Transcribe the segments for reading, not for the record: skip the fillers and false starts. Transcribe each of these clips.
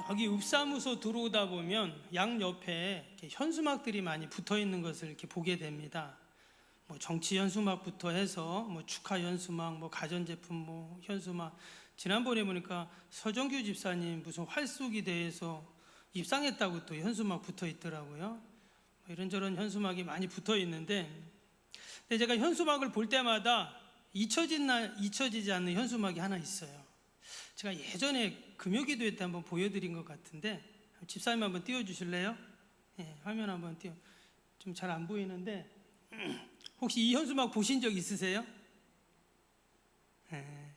저기 읍사무소 들어오다 보면 양 옆에 이렇게 현수막들이 많이 붙어 있는 것을 이렇게 보게 됩니다. 뭐 정치 현수막부터 해서 뭐 축하 현수막, 뭐 가전제품 뭐 현수막. 지난번에 보니까 서정규 집사님 무슨 활쏘기 대회에서 입상했다고 또 현수막 붙어 있더라고요. 뭐 이런저런 현수막이 많이 붙어 있는데, 근데 제가 현수막을 볼 때마다 잊혀지지 않는 현수막이 하나 있어요. 제가 예전에 금요기도회 때 한번 보여드린 것 같은데, 집사님 한번 띄워주실래요? 네, 화면 한번 좀 잘 안 보이는데 혹시 이 현수막 보신 적 있으세요? 네.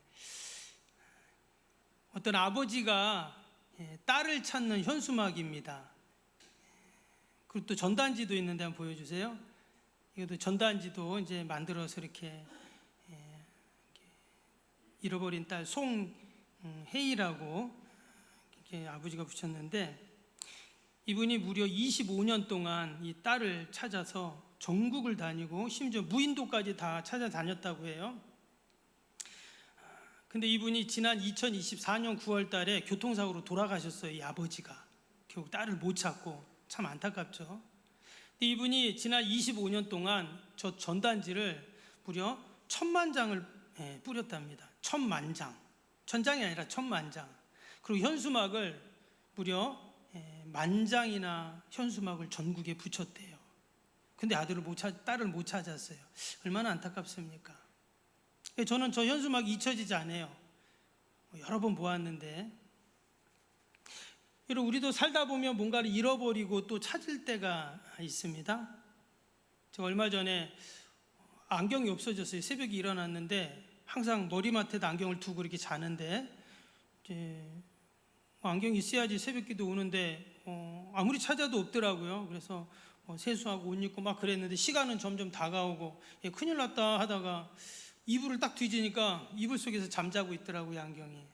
어떤 아버지가 딸을 찾는 현수막입니다. 그리고 또 전단지도 있는데 한번 보여주세요. 이것도 전단지도 이제 만들어서 이렇게 잃어버린 딸 송혜이라고 이렇게 아버지가 붙였는데, 이분이 무려 25년 동안 이 딸을 찾아서 전국을 다니고 심지어 무인도까지 다 찾아다녔다고 해요. 근데 이분이 지난 2024년 9월 달에 교통사고로 돌아가셨어요. 이 아버지가 결국 딸을 못 찾고. 참 안타깝죠. 근데 이분이 지난 25년 동안 저 전단지를 무려 1000만 장을 뿌렸답니다. 1000만 장. 1000장이 아니라 1000만 장. 그리고 현수막을 무려 10,000장이나 현수막을 전국에 붙였대요. 근데 딸을 못 찾았어요. 얼마나 안타깝습니까? 저는 저 현수막이 잊혀지지 않아요. 여러 번 보았는데, 여러분, 우리도 살다 보면 뭔가를 잃어버리고 또 찾을 때가 있습니다. 제가 얼마 전에 안경이 없어졌어요. 새벽에 일어났는데 항상 머리맡에다 안경을 두고 이렇게 자는데, 이제 안경이 있어야지 새벽기도 오는데 아무리 찾아도 없더라고요. 그래서 세수하고 옷 입고 막 그랬는데 시간은 점점 다가오고 큰일 났다 하다가 이불을 딱 뒤지니까 이불 속에서 잠자고 있더라고요, 안경이.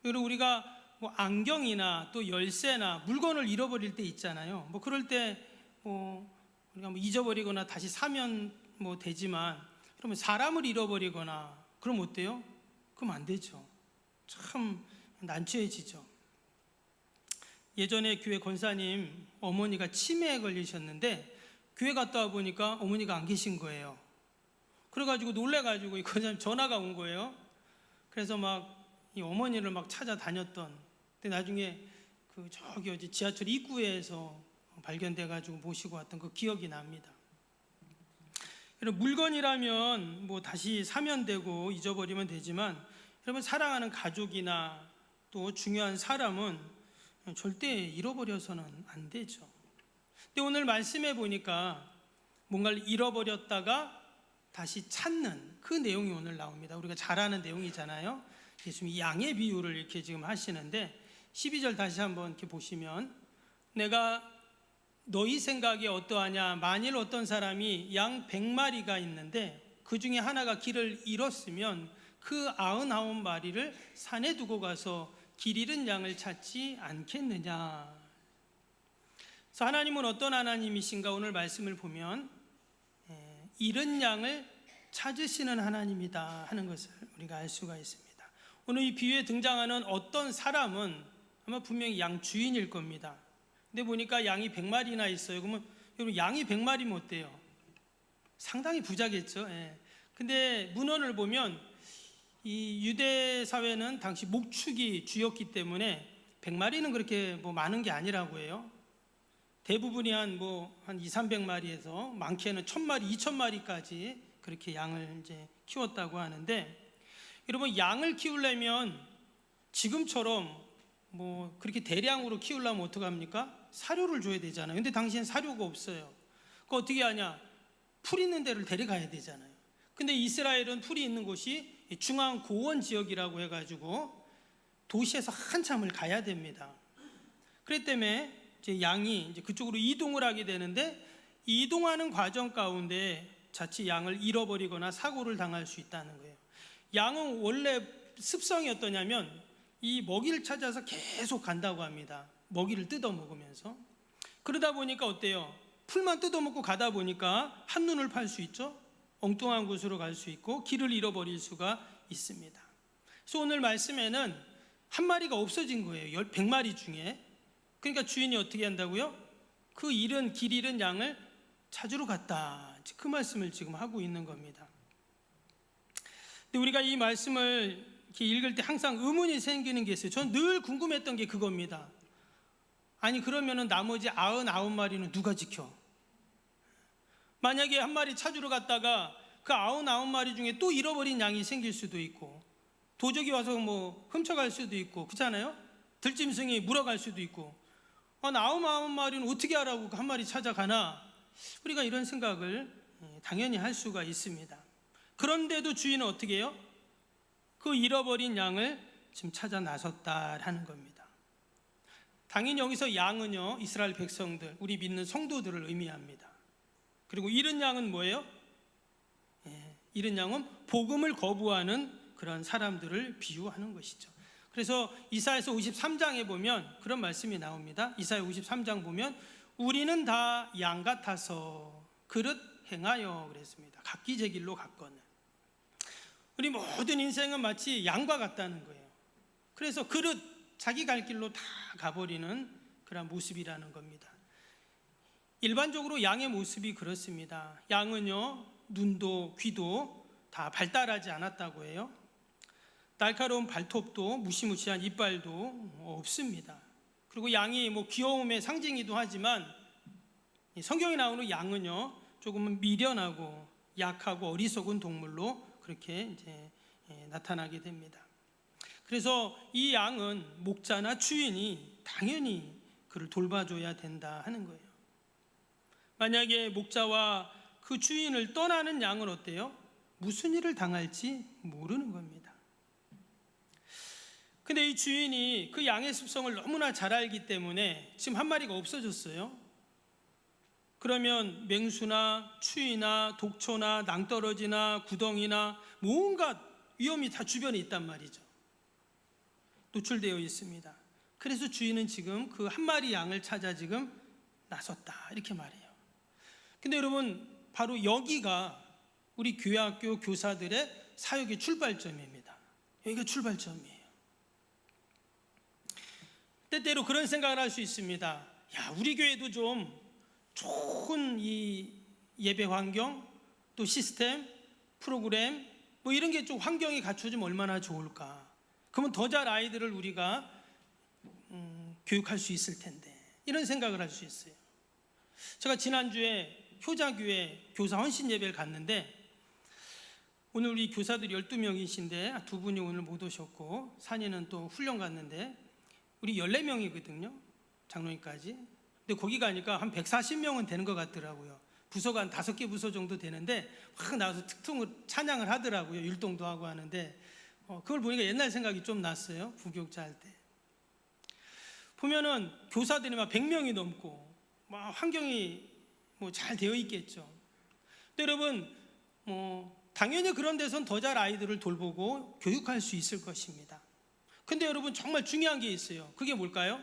그리고 우리가 뭐 안경이나 또 열쇠나 물건을 잃어버릴 때 있잖아요. 뭐 그럴 때 우리가 뭐 잊어버리거나 다시 사면 뭐 되지만, 그러면 사람을 잃어버리거나 그럼 어때요? 그럼 안 되죠. 참 난처해지죠. 예전에 교회 권사님 어머니가 치매에 걸리셨는데 교회 갔다 와 보니까 어머니가 안 계신 거예요. 그래가지고 놀래가지고 이 권사님 전화가 온 거예요. 그래서 막 이 어머니를 막 찾아다녔던, 근데 나중에 저기 어디 지하철 입구에서 발견돼가지고 모시고 왔던 그 기억이 납니다. 물건이라면 뭐 다시 사면 되고 잊어버리면 되지만, 여러분, 사랑하는 가족이나 또 중요한 사람은 절대 잃어버려서는 안 되죠. 근데 오늘 말씀해 보니까 뭔가를 잃어버렸다가 다시 찾는 그 내용이 오늘 나옵니다. 우리가 잘 아는 내용이잖아요. 예수님이 양의 비유를 이렇게 지금 하시는데, 12절 다시 한번 이렇게 보시면, 내가 너희 생각이 어떠하냐? 만일 어떤 사람이 양 100마리가 있는데 그 중에 하나가 길을 잃었으면 그 99마리를 산에 두고 가서 길 잃은 양을 찾지 않겠느냐? 그래서 하나님은 어떤 하나님이신가? 오늘 말씀을 보면 잃은 양을 찾으시는 하나님이다 하는 것을 우리가 알 수가 있습니다. 오늘 이 비유에 등장하는 어떤 사람은 아마 분명히 양 주인일 겁니다. 근데 보니까 양이 100마리나 있어요. 그러면 여러분, 양이 100마리면 어때요? 상당히 부자겠죠. 근데 문헌을 보면 이 유대 사회는 당시 목축이 주였기 때문에 100마리는 그렇게 뭐 많은 게 아니라고 해요. 대부분이 한 200~300마리에서 많게는 1000마리, 2000마리까지 그렇게 양을 이제 키웠다고 하는데, 여러분, 양을 키우려면 지금처럼 뭐 그렇게 대량으로 키우려면 어떡합니까? 사료를 줘야 되잖아요. 근데 당시엔 사료가 없어요. 그거 어떻게 하냐? 풀 있는 데를 데려가야 되잖아요. 근데 이스라엘은 풀이 있는 곳이 중앙 고원 지역이라고 해가지고 도시에서 한참을 가야 됩니다. 그렇기 때문에 이제 양이 이제 그쪽으로 이동을 하게 되는데, 이동하는 과정 가운데 자칫 양을 잃어버리거나 사고를 당할 수 있다는 거예요. 양은 원래 습성이 어떠냐면 이 먹이를 찾아서 계속 간다고 합니다. 먹이를 뜯어먹으면서. 그러다 보니까 어때요? 풀만 뜯어먹고 가다 보니까 한눈을 팔 수 있죠. 엉뚱한 곳으로 갈 수 있고 길을 잃어버릴 수가 있습니다. 그래서 오늘 말씀에는 한 마리가 없어진 거예요. 100마리 중에. 그러니까 주인이 어떻게 한다고요? 그 길 잃은 양을 찾으러 갔다. 그 말씀을 지금 하고 있는 겁니다. 근데 우리가 이 말씀을 이렇게 읽을 때 항상 의문이 생기는 게 있어요. 저는 늘 궁금했던 게 그겁니다. 아니 그러면은 나머지 99마리는 누가 지켜? 만약에 한 마리 찾으러 갔다가 그 99마리 중에 또 잃어버린 양이 생길 수도 있고, 도적이 와서 뭐 훔쳐갈 수도 있고, 그렇잖아요? 들짐승이 물어갈 수도 있고, 99마리는 어떻게 하라고 한 마리 찾아가나? 우리가 이런 생각을 당연히 할 수가 있습니다. 그런데도 주인은 어떻게 해요? 그 잃어버린 양을 지금 찾아 나섰다라는 겁니다. 당연히 여기서 양은요, 이스라엘 백성들, 우리 믿는 성도들을 의미합니다. 그리고 잃은 양은 뭐예요? 잃은 양은 복음을 거부하는 그런 사람들을 비유하는 것이죠. 그래서 이사야서 53장에 보면 그런 말씀이 나옵니다. 이사야 53장 보면 우리는 다 양 같아서 그릇 행하여 그랬습니다. 각기 제 길로 갔거늘. 우리 모든 인생은 마치 양과 같다는 거예요. 그래서 그릇 자기 갈 길로 다 가버리는 그런 모습이라는 겁니다. 일반적으로 양의 모습이 그렇습니다. 양은요, 눈도 귀도 다 발달하지 않았다고 해요. 날카로운 발톱도 무시무시한 이빨도 없습니다. 그리고 양이 뭐 귀여움의 상징이기도 하지만 성경에 나오는 양은요, 조금은 미련하고 약하고 어리석은 동물로 그렇게 이제 나타나게 됩니다. 그래서 이 양은 목자나 주인이 당연히 그를 돌봐줘야 된다 하는 거예요. 만약에 목자와 그 주인을 떠나는 양은 어때요? 무슨 일을 당할지 모르는 겁니다. 근데 이 주인이 그 양의 습성을 너무나 잘 알기 때문에 지금 한 마리가 없어졌어요. 그러면 맹수나 추위나 독초나 낭떠러지나 구덩이나 온갖 위험이 다 주변에 있단 말이죠. 노출되어 있습니다. 그래서 주인은 지금 그 한 마리 양을 찾아 지금 나섰다 이렇게 말해요. 근데 여러분, 바로 여기가 우리 교회학교 교사들의 사역의 출발점입니다. 여기가 출발점이에요. 때때로 그런 생각을 할 수 있습니다. 야, 우리 교회도 좀 좋은 이 예배 환경, 또 시스템, 프로그램 뭐 이런 게 좀 환경이 갖춰지면 얼마나 좋을까. 그러면 더 잘 아이들을 우리가 교육할 수 있을 텐데, 이런 생각을 할 수 있어요. 제가 지난주에 효자교회 교사 헌신 예배를 갔는데, 오늘 우리 교사들이 12명이신데 두 분이 오늘 못 오셨고, 산이는 또 훈련 갔는데 우리 14명이거든요 장로님까지. 근데 거기 가니까 한 140명은 되는 것 같더라고요. 부서가 한 5개 부서 정도 되는데 막 나와서 특통을 찬양을 하더라고요. 율동도 하고 하는데 그걸 보니까 옛날 생각이 좀 났어요. 부교육자 할 때 보면은 교사들이 막 100명이 넘고 막 환경이 뭐 잘 되어 있겠죠. 근데 여러분, 당연히 그런 데선 더 잘 아이들을 돌보고 교육할 수 있을 것입니다. 근데 여러분, 정말 중요한 게 있어요. 그게 뭘까요?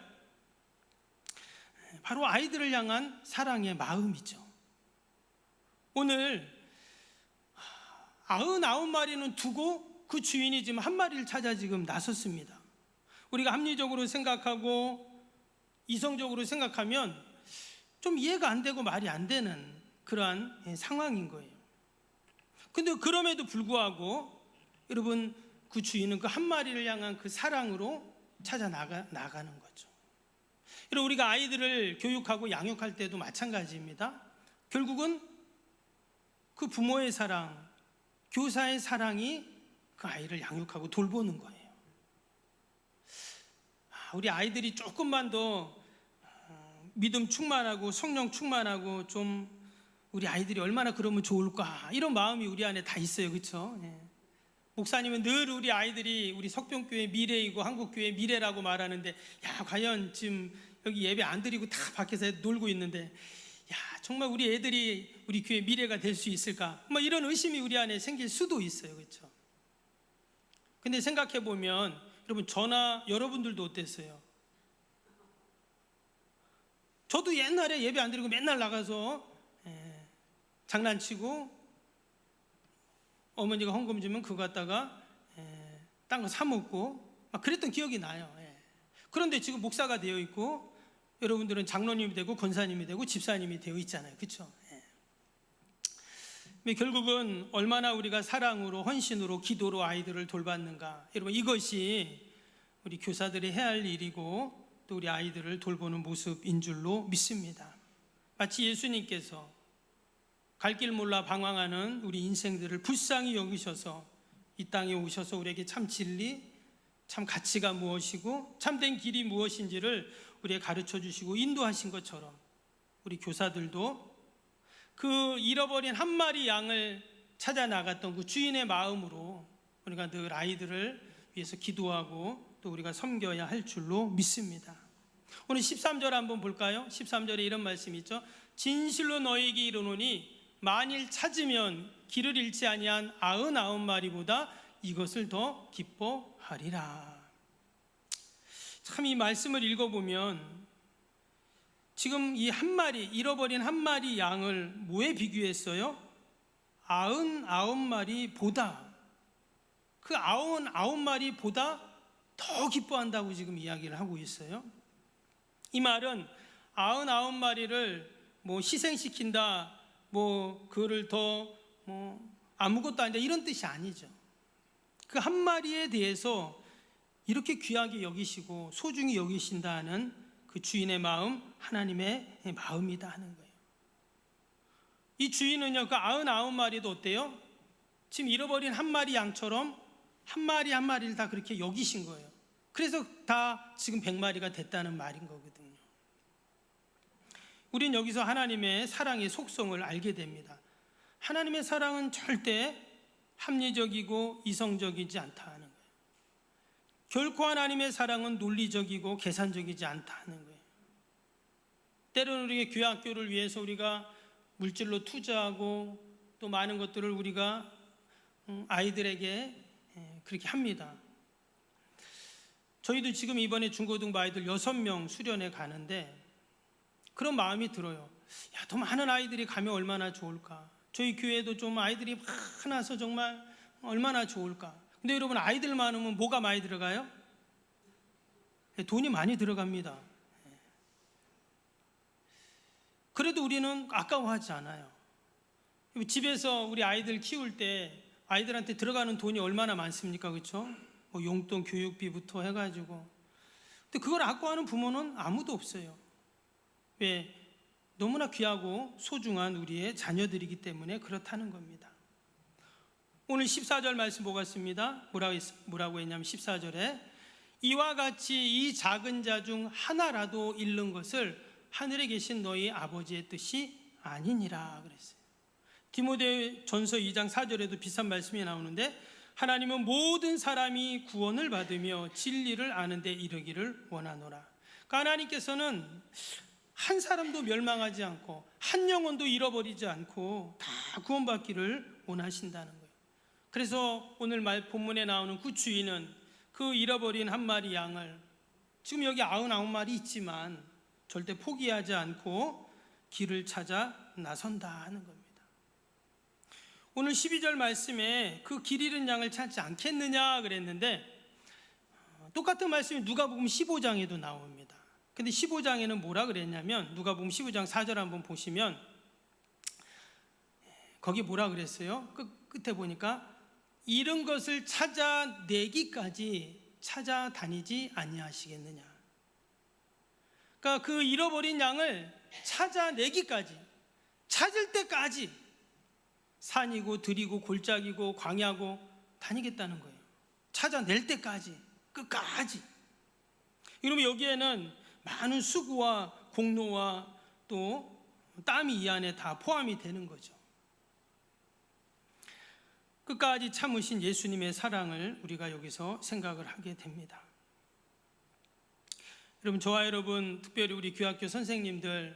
바로 아이들을 향한 사랑의 마음이죠. 오늘 99마리는 두고 그 주인이 지금 한 마리를 찾아 지금 나섰습니다. 우리가 합리적으로 생각하고 이성적으로 생각하면 좀 이해가 안 되고 말이 안 되는 그러한 상황인 거예요. 근데 그럼에도 불구하고 여러분, 그 주인은 그 한 마리를 향한 그 사랑으로 찾아 나가는 거죠. 여러분, 우리가 아이들을 교육하고 양육할 때도 마찬가지입니다. 결국은 그 부모의 사랑, 교사의 사랑이 그 아이를 양육하고 돌보는 거예요. 우리 아이들이 조금만 더 믿음 충만하고 성령 충만하고 좀 우리 아이들이 얼마나 그러면 좋을까, 이런 마음이 우리 안에 다 있어요. 그렇죠? 목사님은 늘 우리 아이들이 우리 석병교회 미래이고 한국교회 미래라고 말하는데, 야, 과연 지금 여기 예배 안 드리고 다 밖에서 놀고 있는데, 야, 정말 우리 애들이 우리 교회 미래가 될 수 있을까, 뭐 이런 의심이 우리 안에 생길 수도 있어요. 그렇죠? 근데 생각해 보면 여러분, 저나 여러분들도 어땠어요? 저도 옛날에 예배 안 드리고 맨날 나가서 장난치고 어머니가 헌금 주면 그거 갖다가 딴 거 사 먹고 막 그랬던 기억이 나요. 예. 그런데 지금 목사가 되어 있고 여러분들은 장로님이 되고 권사님이 되고 집사님이 되어 있잖아요. 그렇죠? 예. 결국은 얼마나 우리가 사랑으로 헌신으로 기도로 아이들을 돌봤는가, 여러분 이것이 우리 교사들이 해야 할 일이고 또 우리 아이들을 돌보는 모습인 줄로 믿습니다. 마치 예수님께서 갈 길 몰라 방황하는 우리 인생들을 불쌍히 여기셔서 이 땅에 오셔서 우리에게 참 진리, 참 가치가 무엇이고 참된 길이 무엇인지를 우리에게 가르쳐 주시고 인도하신 것처럼 우리 교사들도 그 잃어버린 한 마리 양을 찾아 나갔던 그 주인의 마음으로 우리가 늘 아이들을 위해서 기도하고 또 우리가 섬겨야 할 줄로 믿습니다. 오늘 13절 한번 볼까요? 13절에 이런 말씀이 있죠. 진실로 너희에게 이르노니 만일 찾으면 길을 잃지 아니한 99마리보다 이것을 더 기뻐하리라. 참 이 말씀을 읽어보면 지금 이 한 마리, 잃어버린 한 마리 양을 뭐에 비교했어요? 99마리보다, 그 99마리보다 더 기뻐한다고 지금 이야기를 하고 있어요. 이 말은 99마리를 뭐 희생시킨다, 뭐 그거를 더 아무것도 아니다 이런 뜻이 아니죠. 그 한 마리에 대해서 이렇게 귀하게 여기시고 소중히 여기신다는 그 주인의 마음, 하나님의 마음이다 하는 거예요. 이 주인은요, 그 99마리도 어때요? 지금 잃어버린 한 마리 양처럼 한 마리 한 마리를 다 그렇게 여기신 거예요. 그래서 다 지금 100마리가 됐다는 말인 거거든요. 우린 여기서 하나님의 사랑의 속성을 알게 됩니다. 하나님의 사랑은 절대 합리적이고 이성적이지 않다 하는 거예요. 결코 하나님의 사랑은 논리적이고 계산적이지 않다 하는 거예요. 때로는 우리의 교회학교를 위해서 우리가 물질로 투자하고 또 많은 것들을 우리가 아이들에게 그렇게 합니다. 저희도 지금 이번에 중고등부 아이들 6명 수련회 가는데 그런 마음이 들어요. 야, 더 많은 아이들이 가면 얼마나 좋을까. 저희 교회도 좀 아이들이 많아서 정말 얼마나 좋을까. 근데 여러분, 아이들 많으면 뭐가 많이 들어가요? 돈이 많이 들어갑니다. 그래도 우리는 아까워하지 않아요. 집에서 우리 아이들 키울 때 아이들한테 들어가는 돈이 얼마나 많습니까? 그렇죠? 뭐 용돈 교육비부터 해가지고. 근데 그걸 아까워하는 부모는 아무도 없어요. 왜? 너무나 귀하고 소중한 우리의 자녀들이기 때문에 그렇다는 겁니다. 오늘 14절 말씀 보겠습니다. 뭐라고 했냐면 14절에 이와 같이 이 작은 자 중 하나라도 잃는 것을 하늘에 계신 너희 아버지의 뜻이 아니니라 그랬어요. 디모데전서 2장 4절에도 비슷한 말씀이 나오는데 하나님은 모든 사람이 구원을 받으며 진리를 아는 데 이르기를 원하노라. 그러니까 하나님께서는 한 사람도 멸망하지 않고 한 영혼도 잃어버리지 않고 다 구원받기를 원하신다는 거예요. 그래서 오늘 본문에 나오는 그 주인은 그 잃어버린 한 마리 양을 지금 여기 99마리 있지만 절대 포기하지 않고 길을 찾아 나선다 하는 겁니다. 오늘 12절 말씀에 그 길 잃은 양을 찾지 않겠느냐 그랬는데 똑같은 말씀이 누가복음 15장에도 나옵니다. 근데 15장에는 뭐라 그랬냐면 누가복음 15장 4절 한번 보시면 거기 뭐라 그랬어요? 끝에 보니까 잃은 것을 찾아내기까지 찾아다니지 아니하시겠느냐. 그러니까 그 잃어버린 양을 찾아내기까지, 찾을 때까지 산이고 들이고 골짜기고 광야고 다니겠다는 거예요. 찾아낼 때까지, 끝까지. 그러면 여기에는 많은 수고와 공로와 또 땀이 이 안에 다 포함이 되는 거죠. 끝까지 참으신 예수님의 사랑을 우리가 여기서 생각을 하게 됩니다. 여러분, 저와 여러분, 특별히 우리 교학교 선생님들,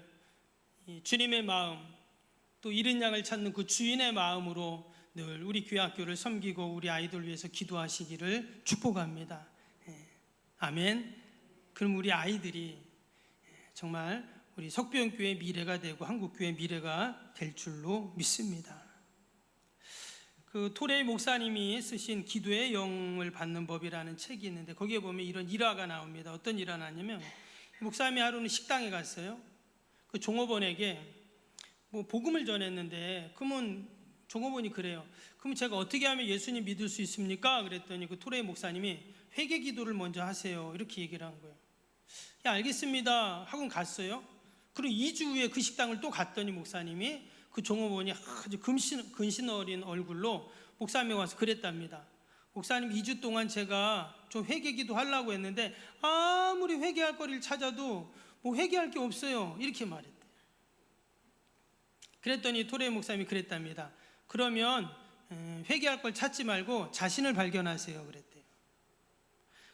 주님의 마음, 또 잃은 양을 찾는 그 주인의 마음으로 늘 우리 교학교를 섬기고 우리 아이들 위해서 기도하시기를 축복합니다. 아멘. 그럼 우리 아이들이 정말 우리 석비연교회의 미래가 되고 한국교회의 미래가 될 줄로 믿습니다. 그 토레이 목사님이 쓰신 기도의 영을 받는 법이라는 책이 있는데 거기에 보면 이런 일화가 나옵니다. 어떤 일화냐면 목사님이 하루는 식당에 갔어요. 그 종업원에게 뭐 복음을 전했는데 그러면 종업원이 그래요. 그럼 제가 어떻게 하면 예수님 믿을 수 있습니까? 그랬더니 그 토레이 목사님이 회개 기도를 먼저 하세요. 이렇게 얘기를 한 거예요. 야, 알겠습니다 하고 갔어요. 그리고 2주 후에 그 식당을 또 갔더니 목사님이 그 종업원이 아주 근심 어린 얼굴로 목사님이 와서 그랬답니다. 목사님, 2주 동안 제가 좀 회개기도 하려고 했는데 아무리 회개할 거리를 찾아도 뭐 회개할 게 없어요. 이렇게 말했대요. 그랬더니 토레이 목사님이 그랬답니다. 그러면 회개할 걸 찾지 말고 자신을 발견하세요. 그랬대요.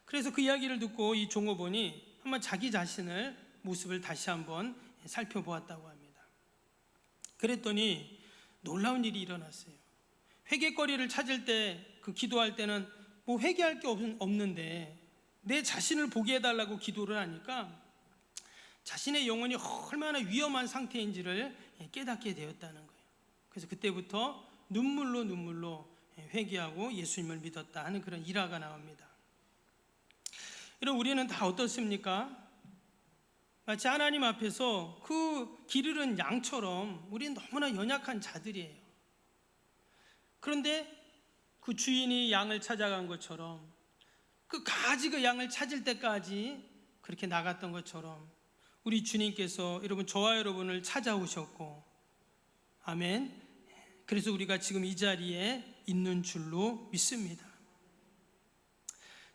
그래서 그 이야기를 듣고 이 종업원이 한번 자기 자신을 모습을 다시 한번 살펴보았다고 합니다. 그랬더니 놀라운 일이 일어났어요. 회개거리를 찾을 때, 그 기도할 때는 뭐 회개할 게 없는데 내 자신을 보게 해달라고 기도를 하니까 자신의 영혼이 얼마나 위험한 상태인지를 깨닫게 되었다는 거예요. 그래서 그때부터 눈물로 회개하고 예수님을 믿었다 하는 그런 일화가 나옵니다. 이런 우리는 다 어떻습니까? 마치 하나님 앞에서 그 길 잃은 양처럼 우리는 너무나 연약한 자들이에요. 그런데 그 주인이 양을 찾아간 것처럼 그 양을 찾을 때까지 그렇게 나갔던 것처럼 우리 주님께서 여러분, 저와 여러분을 찾아오셨고, 아멘. 그래서 우리가 지금 이 자리에 있는 줄로 믿습니다.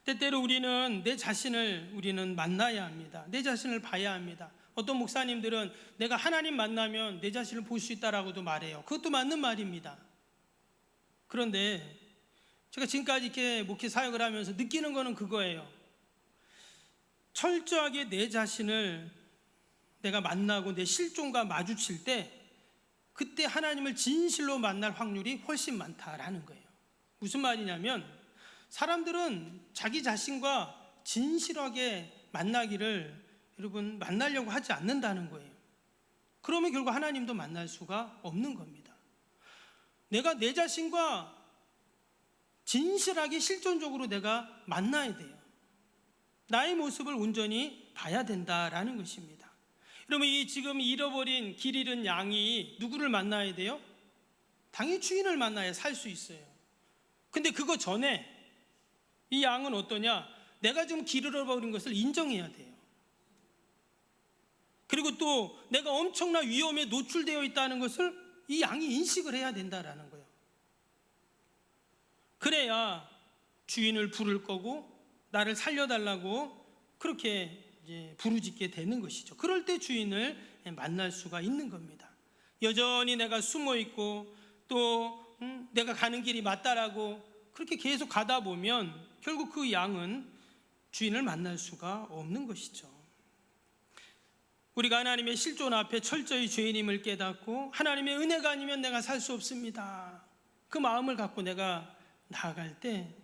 때때로 우리는 내 자신을 만나야 합니다. 내 자신을 봐야 합니다. 어떤 목사님들은 내가 하나님 만나면 내 자신을 볼 수 있다라고도 말해요. 그것도 맞는 말입니다. 그런데 제가 지금까지 이렇게 목회 사역을 하면서 느끼는 거는 그거예요. 철저하게 내 자신을 내가 만나고 내 실존과 마주칠 때 그때 하나님을 진실로 만날 확률이 훨씬 많다라는 거예요. 무슨 말이냐면 사람들은 자기 자신과 진실하게 여러분 만나려고 하지 않는다는 거예요. 그러면 결국 하나님도 만날 수가 없는 겁니다. 내가 내 자신과 진실하게 실존적으로 내가 만나야 돼요. 나의 모습을 온전히 봐야 된다라는 것입니다. 여러분, 이 지금 잃어버린 길 잃은 양이 누구를 만나야 돼요? 당연히 주인을 만나야 살 수 있어요. 근데 그거 전에 이 양은 어떠냐? 내가 지금 길 잃어버린 것을 인정해야 돼요. 그리고 또 내가 엄청난 위험에 노출되어 있다는 것을 이 양이 인식을 해야 된다라는 거예요. 그래야 주인을 부를 거고 나를 살려달라고 그렇게 이제 부르짖게 되는 것이죠. 그럴 때 주인을 만날 수가 있는 겁니다. 여전히 내가 숨어 있고 또 내가 가는 길이 맞다라고 그렇게 계속 가다 보면 결국 그 양은 주인을 만날 수가 없는 것이죠. 우리가 하나님의 실존 앞에 철저히 죄인임을 깨닫고 하나님의 은혜가 아니면 내가 살 수 없습니다, 그 마음을 갖고 내가 나아갈 때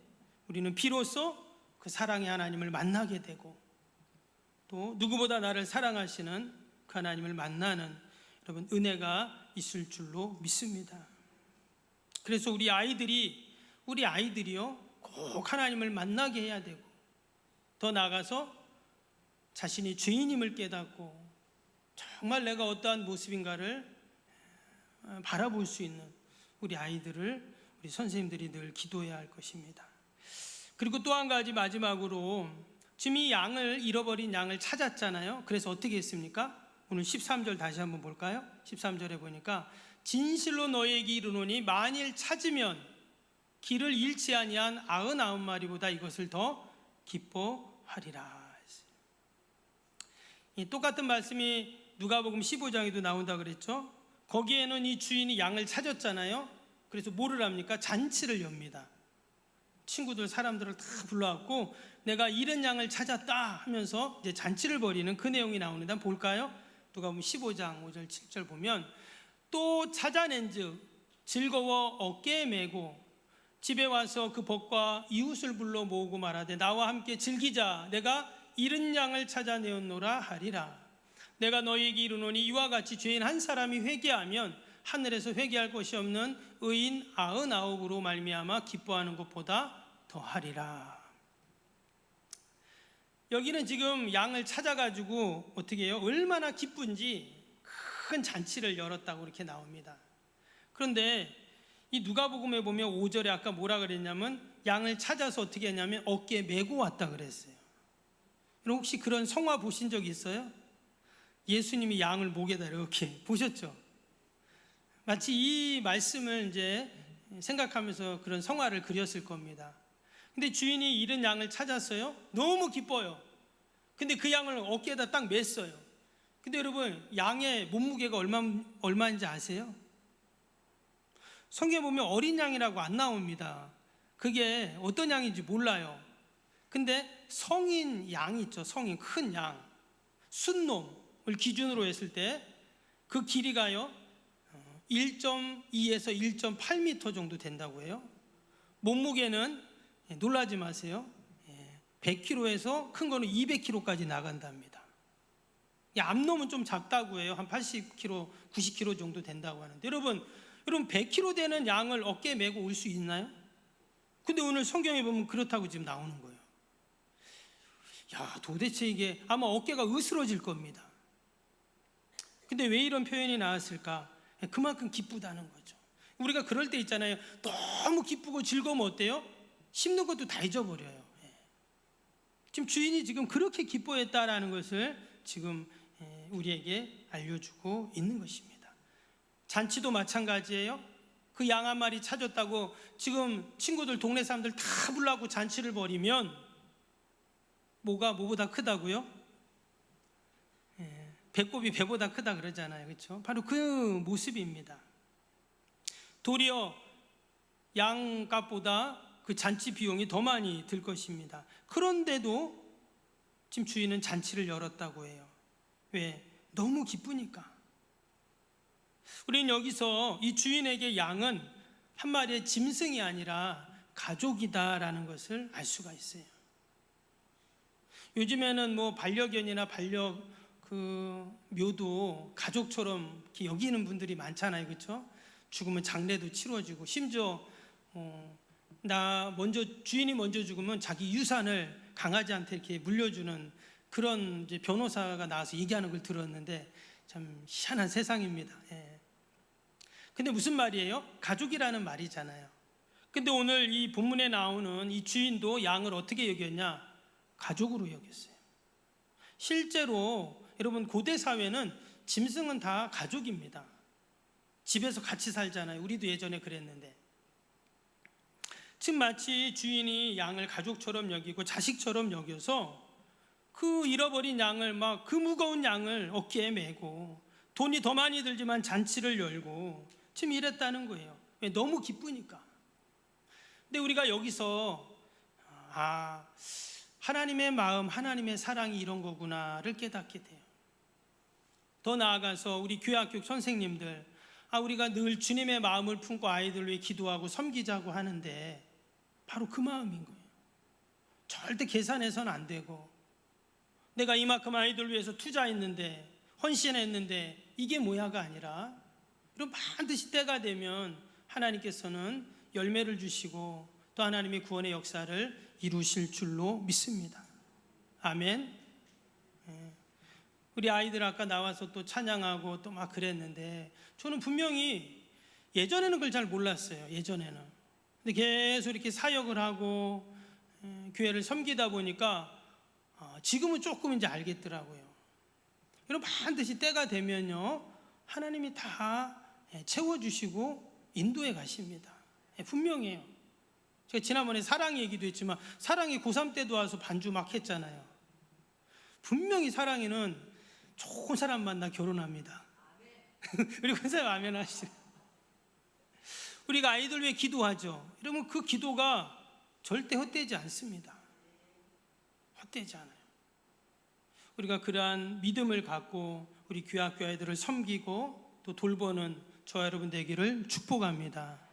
우리는 비로소 그 사랑의 하나님을 만나게 되고 또 누구보다 나를 사랑하시는 그 하나님을 만나는 여러분 은혜가 있을 줄로 믿습니다. 그래서 우리 아이들이요 꼭 하나님을 만나게 해야 되고 더 나아가서 자신이 죄인임을 깨닫고 정말 내가 어떠한 모습인가를 바라볼 수 있는 우리 아이들을 우리 선생님들이 늘 기도해야 할 것입니다. 그리고 또 한 가지 마지막으로 지금 이 양을 잃어버린 양을 찾았잖아요. 그래서 어떻게 했습니까? 오늘 13절 다시 한번 볼까요? 13절에 보니까 진실로 너희에게 이르노니 만일 찾으면 길을 잃지 아니한 99마리보다 이것을 더 기뻐하리라. 이 똑같은 말씀이 누가복음 15장에도 나온다 그랬죠. 거기에는 이 주인이 양을 찾았잖아요. 그래서 뭐를 합니까? 잔치를 엽니다. 친구들 사람들을 다 불러왔고 내가 잃은 양을 찾았다 하면서 이제 잔치를 벌이는 그 내용이 나오는데 한번 볼까요? 누가복음 15장 5절 7절 보면 또 찾아낸즉 즐거워 어깨에 메고 집에 와서 그 벗과 이웃을 불러 모으고 말하되 나와 함께 즐기자, 내가 잃은 양을 찾아내었노라 하리라. 내가 너희에게 이르노니 이와 같이 죄인 한 사람이 회개하면 하늘에서 회개할 것이 없는 의인 99으로 말미암아 기뻐하는 것보다 더하리라. 여기는 지금 양을 찾아가지고 어떻게 해요? 얼마나 기쁜지 큰 잔치를 열었다고 이렇게 나옵니다. 그런데 이 누가복음에 보면 5절에 아까 뭐라 그랬냐면 양을 찾아서 어떻게 했냐면 어깨에 메고 왔다 그랬어요. 여러분 혹시 그런 성화 보신 적 있어요? 예수님이 양을 목에다 이렇게 보셨죠? 마치 이 말씀을 이제 생각하면서 그런 성화를 그렸을 겁니다. 근데 주인이 잃은 양을 찾았어요. 너무 기뻐요. 근데 그 양을 어깨에다 딱 맸어요. 근데 여러분 양의 몸무게가 얼마인지 아세요? 성경에 보면 어린 양이라고 안 나옵니다. 그게 어떤 양인지 몰라요. 근데 성인 양 있죠. 성인 큰 양, 순놈을 기준으로 했을 때 그 길이가요 1.2에서 1.8m 정도 된다고 해요. 몸무게는 놀라지 마세요. 100kg에서 큰 거는 200kg까지 나간답니다. 암놈은 좀 작다고 해요. 한 80kg, 90kg 정도 된다고 하는데 여러분 100kg 되는 양을 어깨에 메고 올 수 있나요? 근데 오늘 성경에 보면 그렇다고 지금 나오는 거예요. 야, 도대체 이게 아마 어깨가 으스러질 겁니다. 근데 왜 이런 표현이 나왔을까? 그만큼 기쁘다는 거죠. 우리가 그럴 때 있잖아요. 너무 기쁘고 즐거우면 어때요? 씹는 것도 다 잊어버려요. 지금 주인이 지금 그렇게 기뻐했다라는 것을 지금 우리에게 알려주고 있는 것입니다. 잔치도 마찬가지예요. 그 양 한 마리 찾았다고 지금 친구들 동네 사람들 다 불러고 잔치를 벌이면 뭐보다 크다고요? 배꼽이 배보다 크다 그러잖아요. 그렇죠? 바로 그 모습입니다. 도리어 양값보다 그 잔치 비용이 더 많이 들 것입니다. 그런데도 지금 주인은 잔치를 열었다고 해요. 왜? 너무 기쁘니까. 우리는 여기서 이 주인에게 양은 한 마리의 짐승이 아니라 가족이다라는 것을 알 수가 있어요. 요즘에는 뭐 반려견이나 묘도 가족처럼 이렇게 여기는 분들이 많잖아요. 그렇죠? 죽으면 장례도 치러지고 심지어 주인이 먼저 죽으면 자기 유산을 강아지한테 이렇게 물려주는 그런 이제 변호사가 나와서 얘기하는 걸 들었는데 참 희한한 세상입니다. 근데 무슨 말이에요? 가족이라는 말이잖아요. 근데 오늘 이 본문에 나오는 이 주인도 양을 어떻게 여겼냐? 가족으로 여겼어요. 실제로 여러분 고대 사회는 짐승은 다 가족입니다. 집에서 같이 살잖아요. 우리도 예전에 그랬는데 지금 마치 주인이 양을 가족처럼 여기고 자식처럼 여겨서 그 잃어버린 양을 막 그 무거운 양을 어깨에 메고 돈이 더 많이 들지만 잔치를 열고 지금 이랬다는 거예요. 왜? 너무 기쁘니까. 근데 우리가 여기서 하나님의 마음, 하나님의 사랑이 이런 거구나를 깨닫게 돼요. 더 나아가서 우리 교회학교 선생님들 우리가 늘 주님의 마음을 품고 아이들 위해 기도하고 섬기자고 하는데 바로 그 마음인 거예요. 절대 계산해서는 안 되고 내가 이만큼 아이들 위해서 투자했는데 헌신했는데 이게 뭐야가 아니라 이런 반드시 때가 되면 하나님께서는 열매를 주시고 또 하나님의 구원의 역사를 이루실 줄로 믿습니다. 아멘. 우리 아이들 아까 나와서 또 찬양하고 또 막 그랬는데 저는 분명히 예전에는 그걸 잘 몰랐어요. 예전에는. 근데 계속 이렇게 사역을 하고 교회를 섬기다 보니까 지금은 조금 이제 알겠더라고요. 여러분 반드시 때가 되면요 하나님이 다 채워주시고 인도해 가십니다. 분명해요. 제가 지난번에 사랑 얘기도 했지만 사랑이 고3 때도 와서 반주 막 했잖아요. 분명히 사랑이는 좋은 사람 만나 결혼합니다. 우리 권사님 아멘 하시죠. 우리가 아이들 위해 기도하죠. 이러면 그 기도가 절대 헛되지 않습니다. 헛되지 않아요. 우리가 그러한 믿음을 갖고 우리 교회학교 아이들을 섬기고 또 돌보는 저와 여러분 되기를 축복합니다.